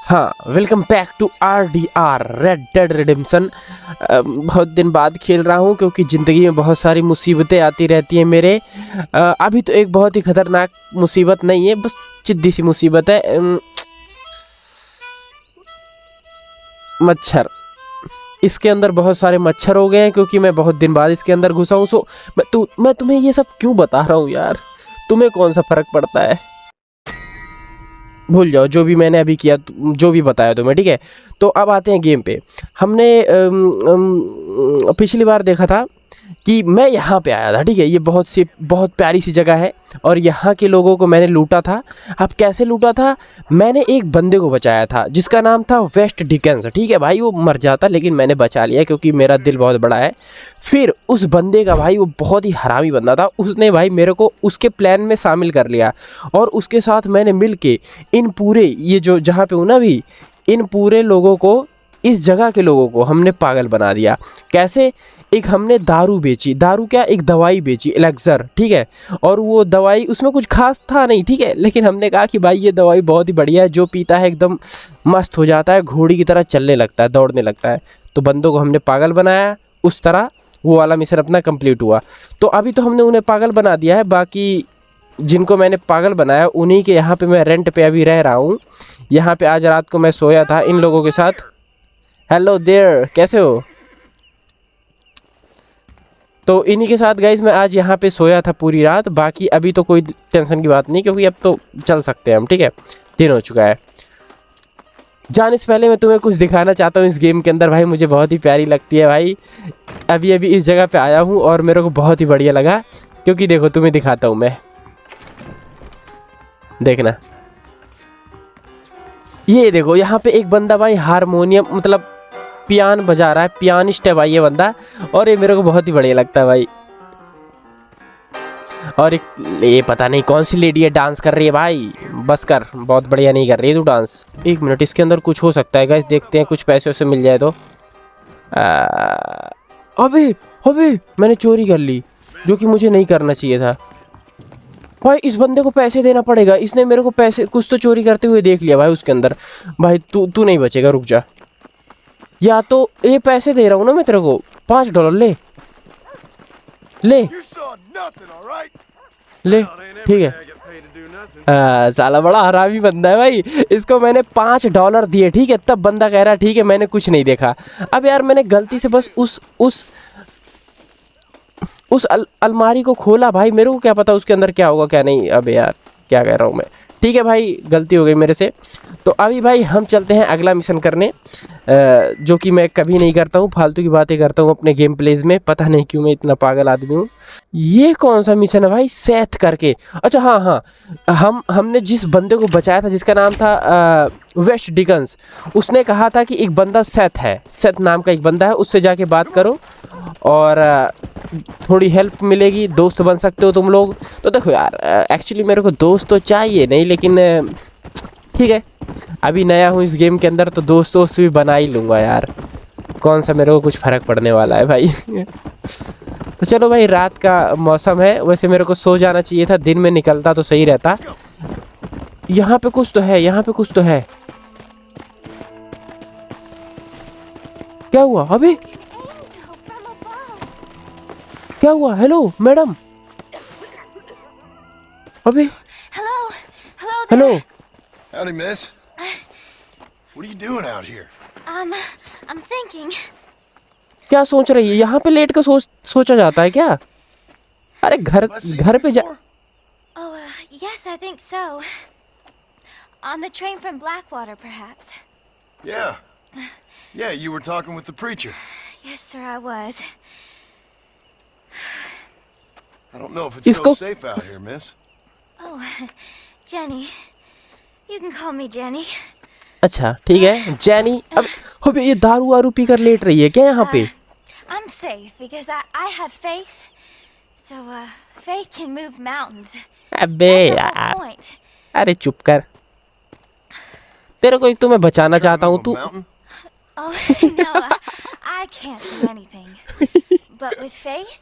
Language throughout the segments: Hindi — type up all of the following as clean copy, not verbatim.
हाँ, welcome back to RDR red dead redemption. बहुत दिन बाद खेल रहा हूँ क्योंकि ज़िंदगी में बहुत सारी मुसीबतें आती रहती हैं मेरे। अभी तो एक बहुत ही ख़तरनाक मुसीबत नहीं है, बस चिद्दी सी मुसीबत है। मच्छर। इसके अंदर बहुत सारे मच्छर हो गए हैं क्योंकि मैं बहुत दिन बाद इसके अंदर घुसा हूँ। सो मैं तुम्हें ये सब क्यों बता रहा हूँ यार, तुम्हें कौन सा फ़र्क पड़ता है। भूल जाओ जो भी मैंने अभी किया, जो भी बताया तुम्हें, ठीक है। तो अब आते हैं गेम पे। हमने पिछली बार देखा था कि मैं यहाँ पे आया था, ठीक है। ये बहुत प्यारी सी जगह है और यहाँ के लोगों को मैंने लूटा था। अब कैसे लूटा था, मैंने एक बंदे को बचाया था जिसका नाम था वेस्ट डिकेंस, ठीक है भाई। वो मर जाता लेकिन मैंने बचा लिया क्योंकि मेरा दिल बहुत बड़ा है। फिर उस बंदे का भाई, वो बहुत ही हरामी बंदा था, उसने भाई मेरे को उसके प्लान में शामिल कर लिया और उसके साथ मैंने मिल के इन पूरे, ये जो जहाँ पे हूँ ना अभी, इन पूरे लोगों को, इस जगह के लोगों को हमने पागल बना दिया। कैसे? एक हमने दारू बेची, दारू क्या, एक दवाई बेची, एलेक्सर, ठीक है। और वो दवाई उसमें कुछ खास था नहीं, ठीक है, लेकिन हमने कहा कि भाई ये दवाई बहुत ही बढ़िया है, जो पीता है एकदम मस्त हो जाता है, घोड़ी की तरह चलने लगता है, दौड़ने लगता है। तो बंदों को हमने पागल बनाया उस तरह। वो वाला मिशन अपना कंप्लीट हुआ। तो अभी तो हमने उन्हें पागल बना दिया है, बाकी जिनको मैंने पागल बनाया उन्हीं के यहाँ पे मैं रेंट पे अभी रह रहा हूँ। यहाँ पे आज रात को मैं सोया था इन लोगों के साथ। हेलो देयर, कैसे हो? तो इन्हीं के साथ गाइस मैं आज यहाँ पे सोया था पूरी रात। बाकी अभी तो कोई टेंशन की बात नहीं क्योंकि अब तो चल सकते हैं हम, ठीक है। दिन हो चुका है। जाने से पहले मैं तुम्हें कुछ दिखाना चाहता हूँ इस गेम के अंदर। भाई मुझे बहुत ही प्यारी लगती है भाई। अभी अभी इस जगह पे आया हूँ और मेरे को बहुत ही बढ़िया लगा क्योंकि देखो तुम्हें दिखाता हूँ मैं, देखना। ये देखो यहाँ पे एक बंदा भाई हारमोनियम मतलब पियान बजा रहा है, पियानिस्ट है भाई ये बंदा, और ये मेरे को बहुत ही बढ़िया लगता है भाई। और एक ये पता नहीं कौन सी लेडी है डांस कर रही है भाई, बस कर, बहुत बढ़िया नहीं कर रही है तू डांस। एक मिनट, इसके अंदर कुछ हो सकता है गाइस, देखते हैं कुछ पैसे से मिल जाए तो। अबे अबे मैंने चोरी कर ली जो कि मुझे नहीं करना चाहिए था। भाई इस बंदे को पैसे देना पड़ेगा, इसने मेरे को पैसे कुछ तो चोरी करते हुए देख लिया भाई उसके अंदर। भाई तू तू नहीं बचेगा, रुक जा। या तो ये पैसे दे रहा हूँ ना मैं तेरे को, $5 ले ले ले, ठीक है। साला बड़ा हरामी बंदा है भाई। इसको मैंने $5 दिए, ठीक है, तब बंदा कह रहा है ठीक है मैंने कुछ नहीं देखा। अब यार मैंने गलती से बस उस अलमारी को खोला भाई, मेरे को क्या पता उसके अंदर क्या होगा क्या नहीं। अब यार क्या कह रहा हूँ मैं, ठीक है भाई गलती हो गई मेरे से। तो अभी भाई हम चलते हैं अगला मिशन करने, जो कि मैं कभी नहीं करता हूँ, फालतू की बातें करता हूँ अपने गेम प्लेज में, पता नहीं क्यों मैं इतना पागल आदमी हूँ। ये कौन सा मिशन है भाई, सेथ करके? अच्छा हाँ हाँ, हमने जिस बंदे को बचाया था जिसका नाम था वेस्ट डिकन्स, उसने कहा था कि एक बंदा सेथ है, सेथ नाम का एक बंदा है, उससे जाके बात करो और थोड़ी हेल्प मिलेगी, दोस्त बन सकते हो तुम लोग। तो देखो यार, एक्चुअली मेरे को दोस्त तो चाहिए नहीं, लेकिन ठीक है, अभी नया हूँ इस गेम के अंदर तो दोस्त भी बना ही लूँगा यार, कौन सा मेरे को कुछ फ़र्क पड़ने वाला है भाई। तो चलो भाई, रात का मौसम है, वैसे मेरे को सो जाना चाहिए था, दिन में निकलता तो सही रहता। यहाँ पे कुछ तो है, यहाँ पे कुछ तो है। क्या हुआ अबे, क्या हुआ? Hello madam. अबे hello. Howdy, miss. What are you doing out here? I'm thinking. क्या सोच रही है? यहाँ पे लेट कर सोचा जाता है क्या? अरे घर पे जा। Oh, yes, I think so. On the train from Blackwater, perhaps. Yeah. Yeah, you were talking with the preacher. Yes, sir, I was. I don't know if it's so safe out here, miss. Oh, Jenny. You can call me Jenny. अच्छा ठीक है जेनी। अब ये दारू वारू पीकर लेट रही है क्या यहाँ पे? I'm safe because I have faith. So, faith can move mountains. अबे यार, अरे चुप कर, तेरे को एक तो मैं बचाना चाहता हूँ तू। Oh, no, I can't do anything. But with faith,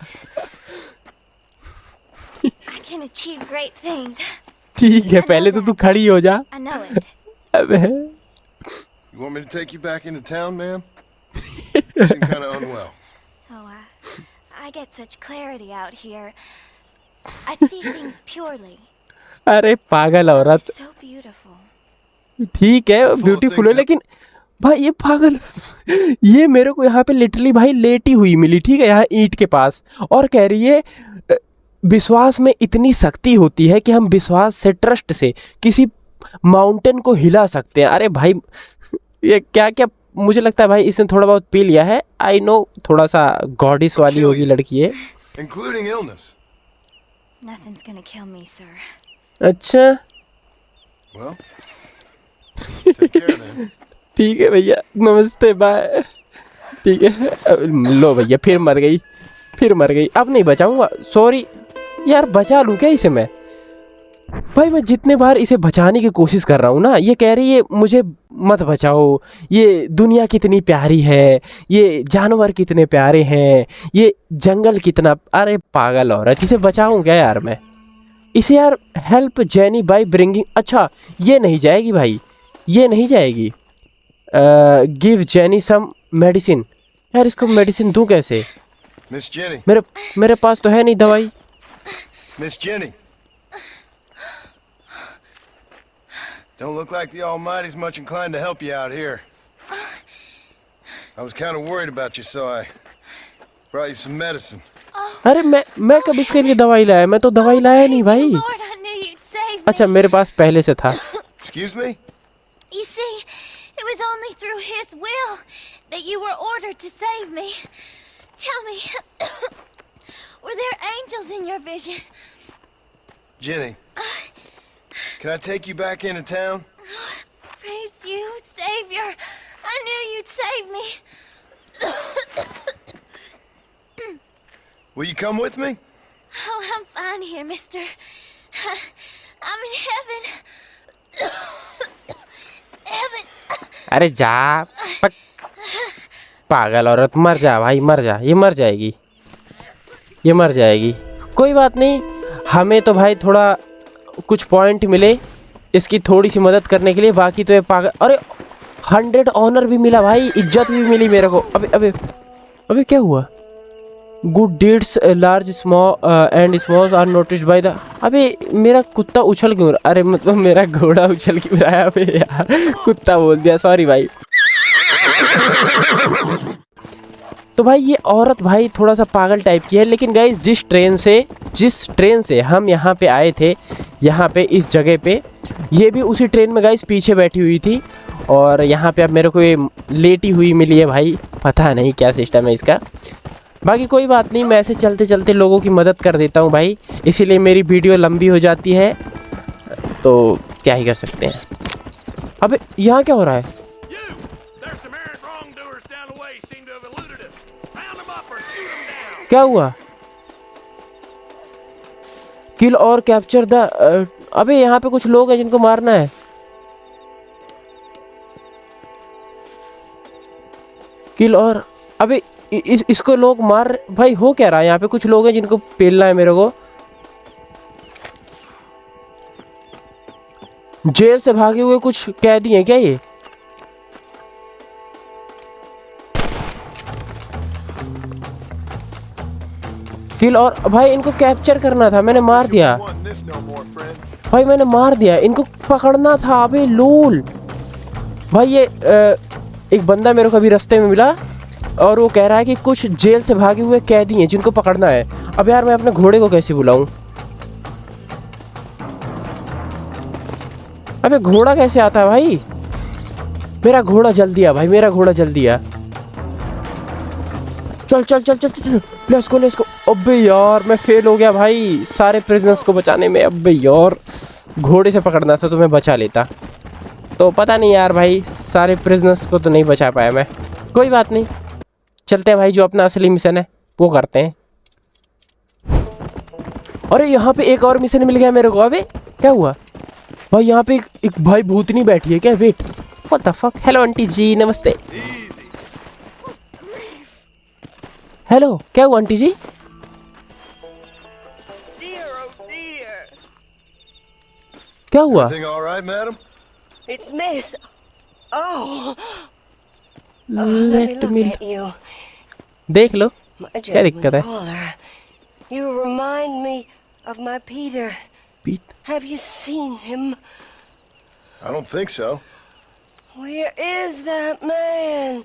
I can achieve great things. ठीक है, पहले तो तू खड़ी हो जा। I know it. अबे You want me to take you back into town, ma'am? You seem kind of unwell. Oh, I get such clarity out here. I see things purely. अरे पागल औरत, So beautiful. ठीक है ब्यूटीफुल है, लेकिन भाई ये पागल ये मेरे को यहाँ पे लिटरली भाई लेटी हुई मिली, ठीक है, यहाँ ईंट के पास, और कह रही है विश्वास में इतनी शक्ति होती है कि हम विश्वास से, ट्रस्ट से किसी माउंटेन को हिला सकते हैं। अरे भाई ये क्या क्या, मुझे लगता है भाई इसने थोड़ा बहुत पी लिया है। आई नो, थोड़ा सा गॉडिस वाली होगी लड़की है। Including illness. Nothing's gonna kill me, sir. अच्छा Well, take care then. ठीक है भैया, नमस्ते, बाय। ठीक है, लो भैया, फिर मर गई, फिर मर गई। अब नहीं बचाऊंगा, सॉरी यार। बचा लूँ क्या इसे मैं? भाई मैं जितने बार इसे बचाने की कोशिश कर रहा हूँ ना, ये कह रही है मुझे मत बचाओ, ये दुनिया कितनी प्यारी है, ये जानवर कितने प्यारे हैं, ये जंगल कितना। अरे पागल औरत, इसे बचाऊँ क्या यार मैं इसे? यार हेल्प जेनी बाय ब्रिंगिंग, अच्छा ये नहीं जाएगी भाई, ये नहीं जाएगी। Give Jenny some medicine. यार इसको मेडिसिन दूँ कैसे? Miss Jenny. मेरे पास तो है नहीं दवाई। Miss Jenny. Don't look like the Almighty's much inclined to help you out here. I was kind of worried about you, so I brought you some medicine. अरे मैं कब इसके लिए दवाई लाया? मैं तो दवाई लाया नहीं भाई। Lord, I knew you'd save me. अच्छा मेरे पास पहले से था। Excuse me? You see, it was only through his will that you were ordered to save me. Tell me, were there angels in your vision? Jenny, can I take you back into town? Praise you, Savior. I knew you'd save me. Will you come with me? Oh, I'm fine here, mister. I'm in heaven. Heaven. अरे जा पागल औरत, मर जा भाई, मर जा, ये मर जाएगी, ये मर जाएगी। कोई बात नहीं, हमें तो भाई थोड़ा कुछ पॉइंट मिले इसकी थोड़ी सी मदद करने के लिए, बाकी तो ये पागल। अरे 100 ऑनर भी मिला भाई, इज्जत भी मिली मेरे को। अबे अबे अबे क्या हुआ? Good deeds large small and small are noticed by the. अबे मेरा कुत्ता उछल क्यों रहा? अरे मतलब मेरा घोड़ा उछल क्यों रहा है? अबे यार कुत्ता बोल दिया, सॉरी भाई। तो भाई ये औरत भाई थोड़ा सा पागल टाइप की है, लेकिन गाइस जिस ट्रेन से हम यहाँ पे आए थे, यहाँ पे इस जगह पे, ये भी उसी ट्रेन में गाइस पीछे बैठी हुई थी, और यहाँ पे अब मेरे को ये लेटी हुई मिली है भाई। पता नहीं क्या सिस्टम है इसका, बाकी कोई बात नहीं, मैं ऐसे चलते चलते लोगों की मदद कर देता हूँ भाई, इसीलिए मेरी वीडियो लंबी हो जाती है, तो क्या ही कर सकते हैं। अबे यहाँ क्या हो रहा है? क्या हुआ? किल और कैप्चर द। अबे यहाँ पे कुछ लोग हैं जिनको मारना है। किल और, अबे इसको लोग मार, भाई हो क्या रहा है? यहाँ पे कुछ लोग हैं जिनको पेलना है मेरे को। जेल से भागे हुए कुछ कैदी हैं क्या ये? किल और, भाई इनको कैप्चर करना था, मैंने मार दिया भाई, मैंने मार दिया, इनको पकड़ना था। अबे लोल भाई, ये एक बंदा मेरे को अभी रास्ते में मिला और वो कह रहा है कि कुछ जेल से भागे हुए कैदी हैं जिनको पकड़ना है। अब यार मैं अपने घोड़े को कैसे बुलाऊं? अबे घोड़ा कैसे आता है भाई? मेरा घोड़ा जल्दी आ भाई, मेरा घोड़ा जल्दी आ। चल चल चल चल चल, लेट्स गो लेट्स गो। अबे यार मैं फेल हो गया भाई सारे प्रिजनर्स को बचाने में। अबे यार घोड़े से पकड़ना था तो मैं बचा लेता, तो पता नहीं यार भाई, सारे प्रिजनर्स को तो नहीं बचा पाया मैं। कोई बात नहीं, चलते हैं भाई, जो अपना असली मिशन है वो करते हैं। अरे यहाँ पे एक और मिशन मिल गया मेरे को। अबे क्या हुआ भाई? यहाँ पे एक भाई भूतनी बैठी है क्या? Wait, what the fuck. Hello aunty ji, नमस्ते। हेलो, क्या हुआ आंटी जी? क्या हुआ? Everything all right, madam? It's Miss. Oh, let me let look me at you. देख लो My क्या gentleman दिक्कत है caller. You remind me of my Peter. पीट Have you seen him? I don't think so. Where is that man?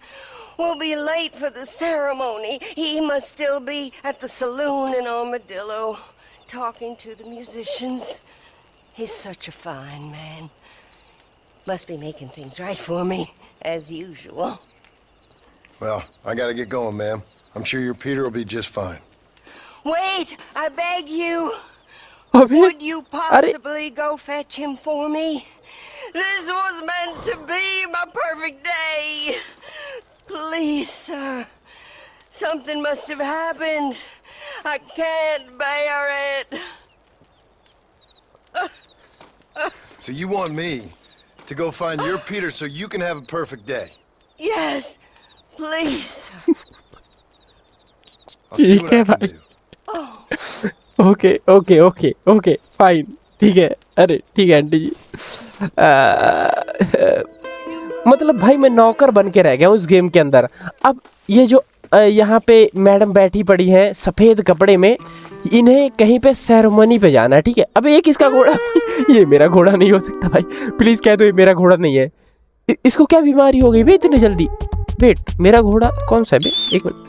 We'll be late for the ceremony. He must still be at the saloon in Armadillo, talking to the musicians. He's such a fine man. Must be making things right for me, as usual. Well, I gotta get going, ma'am. I'm sure your Peter will be just fine. Wait, I beg you. अबे Would you अरे possibly go fetch him for me? This was meant to be my perfect day. Please, sir. Something must have happened. I can't bear it. So you want me to go find your Peter so you can have a perfect day? Yes, please. I'll see what ठीक है I can भाई do. Okay okay okay okay fine ठीक है अरे ठीक है आंटी जी मतलब भाई मैं नौकर बन के रह गया हूँ उस गेम के अंदर अब ये जो यहाँ पे मैडम बैठी पड़ी है सफ़ेद कपड़े में इन्हें कहीं पे सेरेमनी पे जाना है ठीक है अब ये किसका घोड़ा ये मेरा घोड़ा नहीं हो सकता भाई प्लीज़ कह दो ये मेरा घोड़ा नहीं है इसको क्या बीमारी हो गई भाई इतनी जल्दी वेट मेरा घोड़ा कौन सा है बे एक मिनट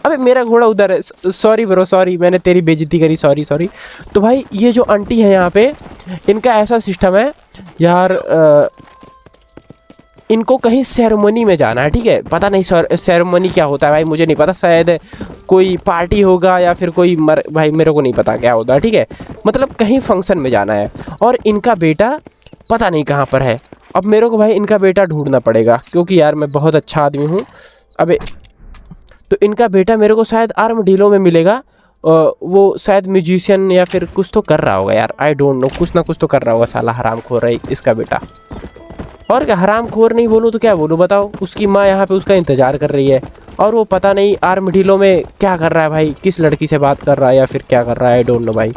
अबे मेरा घोड़ा उधर है सॉरी ब्रो सॉरी मैंने तेरी बेइज्जती करी सॉरी सॉरी तो भाई ये जो आंटी है यहाँ पे इनका ऐसा सिस्टम है यार इनको कहीं सेरेमनी में जाना है ठीक है पता नहीं सेरेमनी क्या होता है भाई मुझे नहीं पता शायद कोई पार्टी होगा या फिर कोई भाई मेरे को नहीं पता क्या होता है ठीक है मतलब कहीं फंक्शन में जाना है और इनका बेटा पता नहीं कहाँ पर है अब मेरे को भाई इनका बेटा ढूंढना पड़ेगा क्योंकि यार मैं बहुत अच्छा आदमी हूँ अबे तो इनका बेटा मेरे को शायद आर्मडीलो में मिलेगा वो शायद म्यूजिशियन या फिर कुछ तो कर रहा होगा यार आई डोंट नो कुछ ना कुछ तो कर रहा होगा साला हराम खोर है इसका बेटा और क्या हराम खोर नहीं बोलूँ तो क्या बोलूँ बताओ उसकी माँ यहाँ पे उसका इंतज़ार कर रही है और वो पता नहीं आर्मडीलो में क्या कर रहा है भाई किस लड़की से बात कर रहा है या फिर क्या कर रहा है आई डोंट नो भाई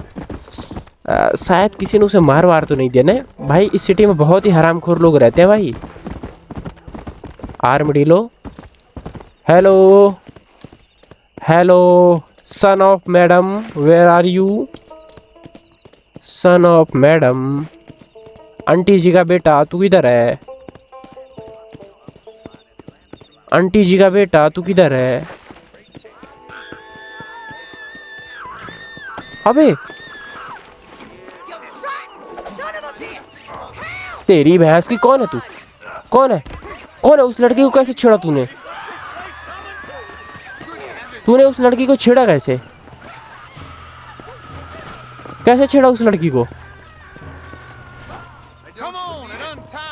शायद किसी ने उसे मार वार तो नहीं दिया ना भाई इस सिटी में बहुत ही हरामखोर लोग रहते हैं भाई armadillo hello hello son of madam where are you son of madam aunty ji का बेटा तू किधर है आंटी जी का बेटा तू किधर है अबे तेरी भैंस की कौन है तू कौन है उस लड़की को कैसे छेड़ा तूने उस लड़की को छेड़ा कैसे छेड़ा उस लड़की को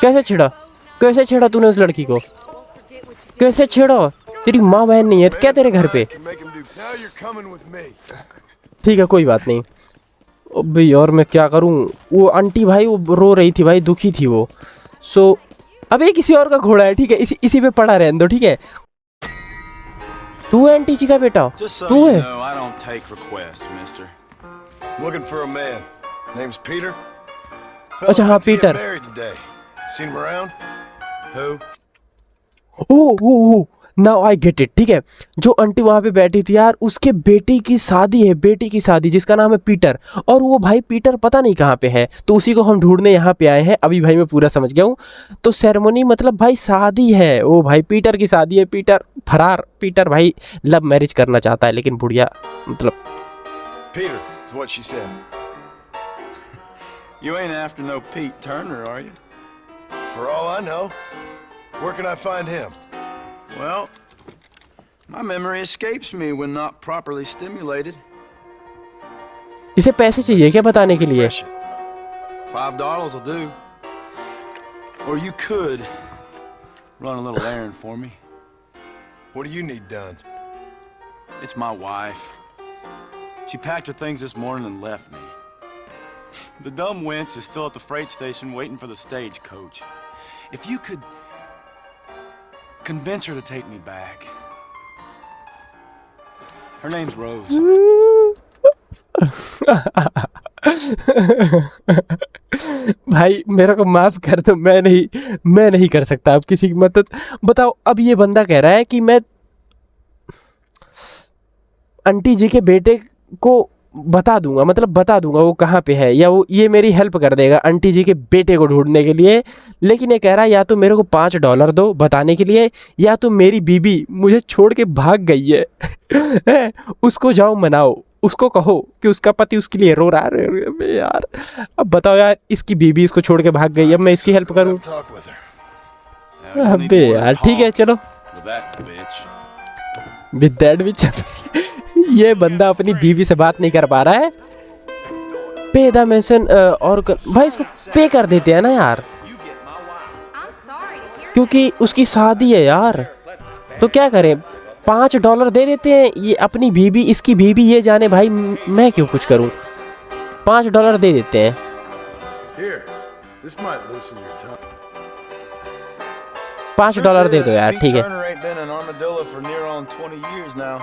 कैसे छेड़ा तूने उस लड़की को कैसे छेड़ा तेरी माँ बहन नहीं है तो क्या तेरे घर पे ठीक है कोई बात नहीं भाई और मैं क्या करूं वो आंटी भाई वो रो रही थी भाई दुखी थी वो सो अब ये किसी और का घोड़ा है ठीक है इसी पे पड़ा रहने दो ठीक है तू है आंटी जी का बेटा तू है Looking for a man. Name's Peter. अच्छा हाँ Peter Married today. Seen him around? Who? Oh now I get it ठीक है जो आंटी वहाँ पे बैठी थी यार उसके बेटी की शादी जिसका नाम है पीटर और वो भाई पीटर पता नहीं कहाँ पे है तो उसी को हम ढूंढने यहाँ पे आए हैं अभी भाई मैं पूरा समझ गया हूँ तो सेरेमनी मतलब भाई शादी है ओ भाई पीटर की शादी है पीटर फरार पीटर भाई लव मैरिज करना चाहता है लेकिन बुढ़िया मतलब Peter is what she said. You ain't after no Pete Turner, are you? For all I know. Where can I find him? Well, my memory escapes me when not properly stimulated. इसे पैसे चाहिए क्या बताने के लिए Fresh it. $5 will do. Or you could run a little errand for me. What do you need done? It's my wife. She packed her things this morning and left me. The dumb wench is still at the freight station waiting for the stagecoach. If you could convince her to take me back. Her name's Rose. भाई मेरे को माफ कर दो, मैं नहीं कर सकता अब किसी की मदद। बताओ, अब ये बंदा कह रहा है कि मैं आंटी जी के बेटे को बता दूंगा, मतलब बता दूंगा वो कहाँ पे है, या वो ये मेरी हेल्प कर देगा आंटी जी के बेटे को ढूंढने के लिए। लेकिन ये कह रहा है या तो मेरे को $5 दो बताने के लिए, या तो मेरी बीबी मुझे छोड़ के भाग गई है उसको जाओ मनाओ, उसको कहो कि उसका पति उसके लिए रो रहा है। अबे यार, अब बताओ यार, इसकी बीबी इसको छोड़ के भाग गई, अब मैं इसकी हेल्प Go करूँ? have a talk with her. Now, you need अबे to यार talk ठीक है, चलो। with that bitch. With that which ये बंदा अपनी बीवी से बात नहीं कर पा रहा है। पे द मेंशन भाई इसको पे कर देते हैं ना यार, क्योंकि उसकी शादी है यार। तो क्या करें, $5 दे देते हैं। ये अपनी बीवी, इसकी बीवी ये जाने भाई, मैं क्यों कुछ करूं। $5 दे देते हैं। Here, this might loosen your tongue. $5 दे दो यार, Pete ठीक है। Turner ain't been in Armadillo for near on 20 years now.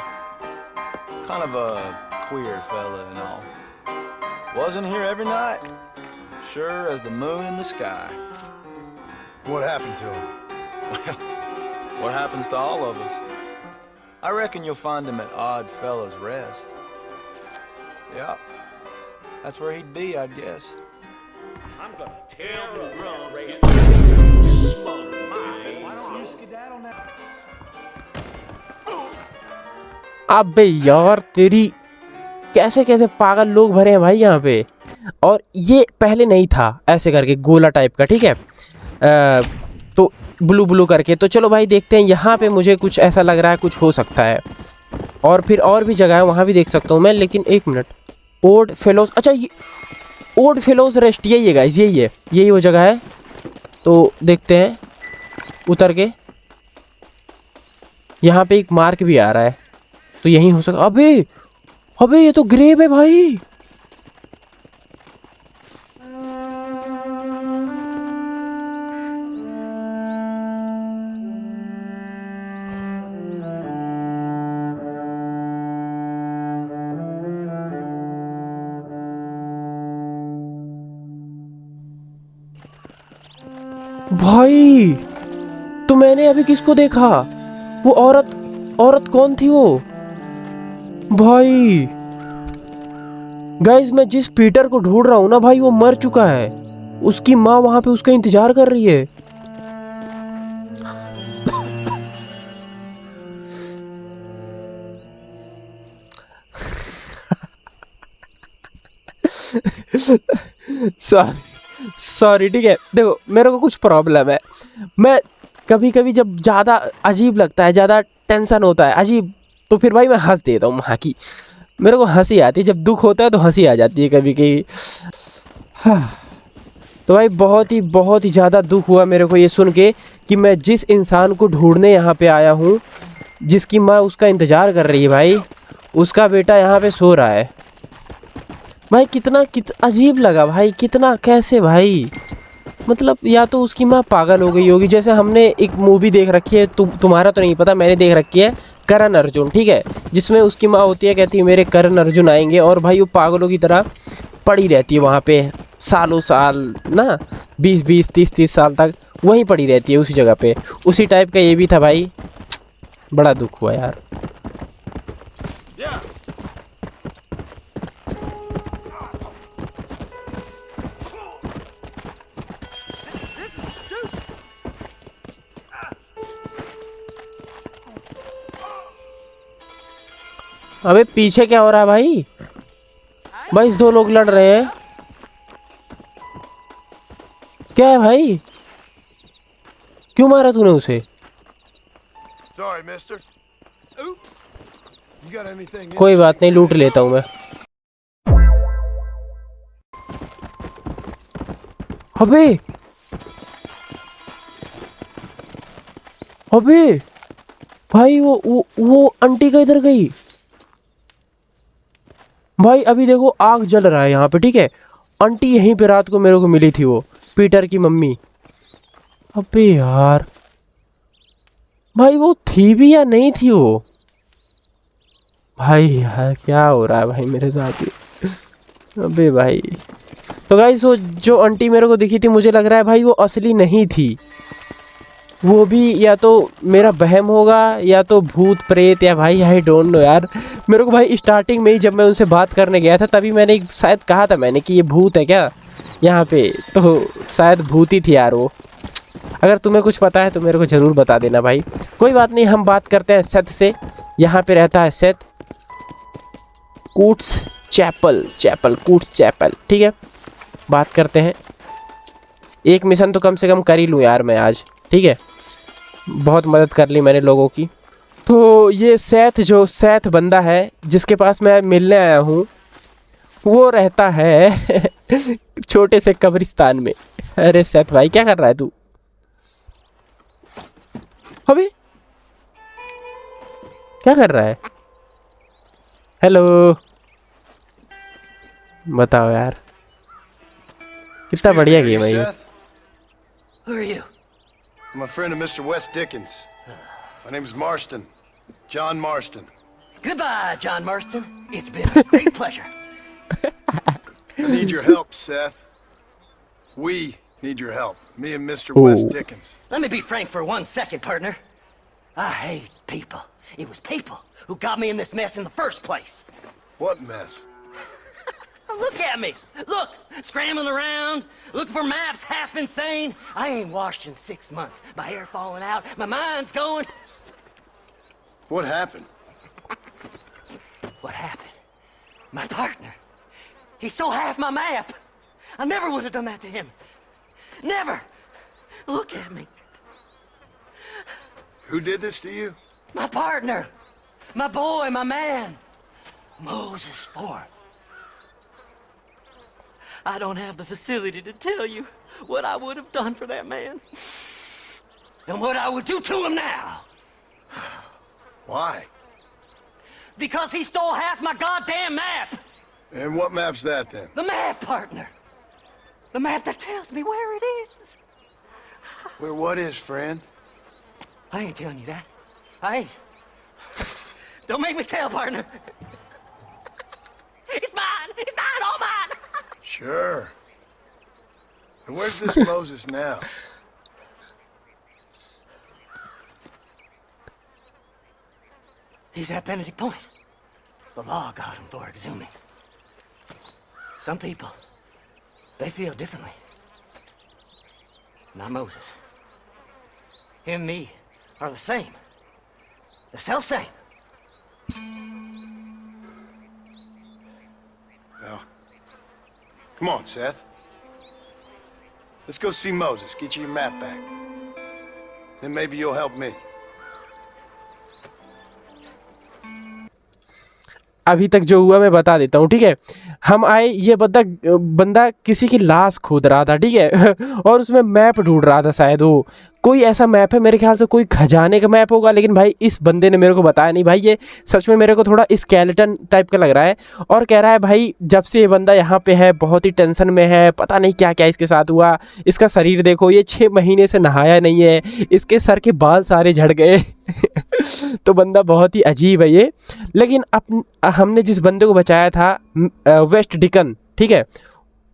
Kind of a queer fella and all. Wasn't here every night. Sure as the moon in the sky. What happened to him? Well, what happens to all of us? I reckon you'll find him at Odd Fellows Rest. Yeah, that's where he'd be, I guess. I'm gonna tell the drums get smoked my अबे यार तेरी, कैसे कैसे पागल लोग भरे हैं भाई यहाँ पे। और ये पहले नहीं था ऐसे करके गोला टाइप का, ठीक है, तो ब्लू ब्लू करके। तो चलो भाई देखते हैं, यहाँ पे मुझे कुछ ऐसा लग रहा है कुछ हो सकता है। और फिर और भी जगह है, वहाँ भी देख सकता हूँ मैं। लेकिन एक मिनट, ओल्ड फेलोज, अच्छा ये ओल्ड फेलोज रेस्ट यही है गाइस, यही वो जगह है। तो देखते हैं उतर के, यहाँ पे एक मार्क भी आ रहा है, तो यही हो सकता। अबे ये तो ग्रेव है भाई। भाई तो मैंने अभी किसको देखा, वो औरत कौन थी वो भाई? गाइस मैं जिस पीटर को ढूंढ रहा हूँ ना भाई, वो मर चुका है। उसकी माँ वहां पे उसका इंतजार कर रही है। सॉरी ठीक है। देखो मेरे को कुछ प्रॉब्लम है, मैं कभी कभी जब ज़्यादा अजीब लगता है, ज़्यादा टेंशन होता है अजीब, तो फिर भाई मैं हंस देता हूँ। हाँ की मेरे को हंसी आती है, जब दुख होता है तो हंसी आ जाती है कभी कभी। हाँ तो भाई बहुत ही ज़्यादा दुख हुआ मेरे को ये सुन के कि मैं जिस इंसान को ढूंढने यहाँ पे आया हूँ, जिसकी माँ उसका इंतज़ार कर रही है भाई, उसका बेटा यहाँ पे सो रहा है। भाई कितना अजीब लगा भाई, कितना कैसे भाई, मतलब या तो उसकी माँ पागल हो गई होगी। जैसे हमने एक मूवी देख रखी है, तुम्हारा तो नहीं पता, मैंने देख रखी है, करण अर्जुन, ठीक है, जिसमें उसकी माँ होती है, कहती है मेरे करण अर्जुन आएंगे, और भाई वो पागलों की तरह पड़ी रहती है वहाँ पे सालों साल ना, 20-20 30-30 साल तक वहीं पड़ी रहती है उसी जगह पे। उसी टाइप का ये भी था भाई, बड़ा दुख हुआ यार। अबे पीछे क्या हो रहा है भाई? भाई 2 लोग लड़ रहे हैं, क्या है भाई? क्यों मारा तूने उसे? Sorry, mister. Oops. You got anything? कोई बात नहीं, लूट लेता हूँ मैं। अबे भाई वो आंटी का इधर गई भाई। अभी देखो आग जल रहा है यहाँ पे, ठीक है, आंटी यहीं पे रात को मेरे को मिली थी, वो पीटर की मम्मी। अबे यार भाई वो थी भी या नहीं थी वो? भाई यार क्या हो रहा है भाई मेरे साथ? अबे भाई, तो गाइस वो जो आंटी मेरे को दिखी थी, मुझे लग रहा है भाई वो असली नहीं थी, वो भी या तो मेरा वहम होगा या तो भूत प्रेत, या भाई आई डोंट नो यार। मेरे को भाई स्टार्टिंग में ही जब मैं उनसे बात करने गया था तभी मैंने शायद कहा था मैंने कि ये भूत है क्या यहाँ पे, तो शायद भूत ही थी यार वो। अगर तुम्हें कुछ पता है तो मेरे को ज़रूर बता देना भाई। कोई बात नहीं, हम बात करते हैं सेथ से। यहाँ पे रहता है Seth, Koontz chapel, Koontz chapel, ठीक है। बात करते हैं। एक मिशन तो कम से कम कर ही लूँ यार मैं आज, ठीक है। बहुत मदद कर ली मैंने लोगों की। तो ये सेथ बंदा है जिसके पास मैं मिलने आया हूँ, वो रहता है छोटे से कब्रिस्तान में। अरे सेथ भाई क्या कर रहा है तू? अबे क्या कर रहा है? हेलो, बताओ यार, कितना बढ़िया गेम है ये। Who are you? I'm a friend of Mr. Wes Dickens. My name is Marston. John Marston. Goodbye, John Marston. It's been a great pleasure. I need your help, Seth. We need your help. Me and Mr. Wes Dickens. Let me be frank for 1 second, partner. I hate people. It was people who got me in this mess in the first place. What mess? Look at me. Look, scrambling around, looking for maps, half insane. I ain't washed in 6 months. My hair falling out. My mind's going. What happened? What happened? My partner. He stole half my map. I never would have done that to him. Never. Look at me. Who did this to you? My partner. My boy, my man. Moses Ford. I don't have the facility to tell you what I would have done for that man. And what I would do to him now. Why? Because he stole half my goddamn map. And what map's that then? The map, partner. The map that tells me where it is. Where what is, friend? I ain't telling you that. I ain't. Don't make me tell, partner. It's mine. It's mine. All mine. Sure. And where's this Moses now? He's at Benedict Point. The law got him for exhuming. Some people, they feel differently. Not Moses. Him and me are the same. The self-same. Well, come on, Seth. Let's go see Moses. Get you your map back. Then maybe you'll help me. अभी तक जो हुआ मैं बता देता हूँ, ठीक है। हम आए, ये बंदा किसी की लाश खोद रहा था, ठीक है और उसमें मैप ढूंढ रहा था, शायद वो कोई ऐसा मैप है, मेरे ख्याल से कोई खजाने का मैप होगा। लेकिन भाई इस बंदे ने मेरे को बताया नहीं भाई, ये सच में मेरे को थोड़ा स्केलेटन टाइप का लग रहा है। और कह रहा है भाई जब से ये बंदा यहाँ पे है बहुत ही टेंशन में है, पता नहीं क्या क्या इसके साथ हुआ। इसका शरीर देखो, ये 6 महीने से नहाया नहीं है, इसके सर के बाल सारे झड़ गए तो बंदा बहुत ही अजीब है ये। लेकिन हमने जिस बंदे को बचाया था वेस्ट डिकन, ठीक है,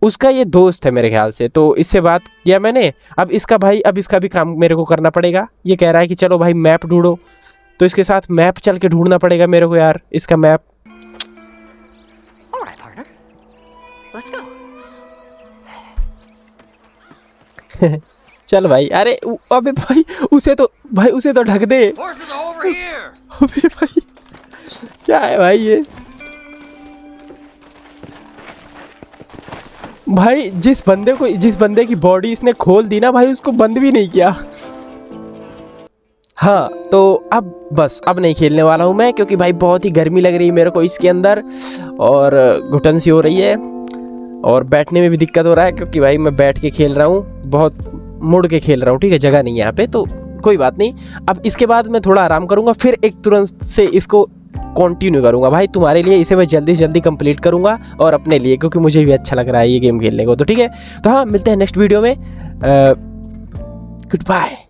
उसका ये दोस्त है मेरे ख्याल से, तो इससे बात किया मैंने। अब इसका भी काम मेरे को करना पड़ेगा। ये कह रहा है कि चलो भाई मैप ढूंढो, तो इसके साथ मैप चल के ढूंढना पड़ेगा मेरे को यार, इसका map. All right, partner. Let's go. चल भाई, अरे अबे भाई उसे तो ढक दे। Horses are over here. अबे भाई क्या है भाई ये? भाई जिस बंदे की बॉडी इसने खोल दी ना भाई, उसको बंद भी नहीं किया। हाँ तो अब नहीं खेलने वाला हूँ मैं, क्योंकि भाई बहुत ही गर्मी लग रही है मेरे को इसके अंदर, और घुटन सी हो रही है, और बैठने में भी दिक्कत हो रहा है, क्योंकि भाई मैं बैठ के खेल रहा हूँ, बहुत मुड़ के खेल रहा हूँ, ठीक है, जगह नहीं है यहाँ पे। तो कोई बात नहीं, अब इसके बाद मैं थोड़ा आराम करूँगा, फिर एक तुरंत से इसको कंटिन्यू करूँगा भाई तुम्हारे लिए। इसे मैं जल्दी से जल्दी कंप्लीट करूँगा और अपने लिए, क्योंकि मुझे भी अच्छा लग रहा है ये गेम खेलने को। तो ठीक है, तो हाँ मिलते हैं नेक्स्ट वीडियो में। Good bye.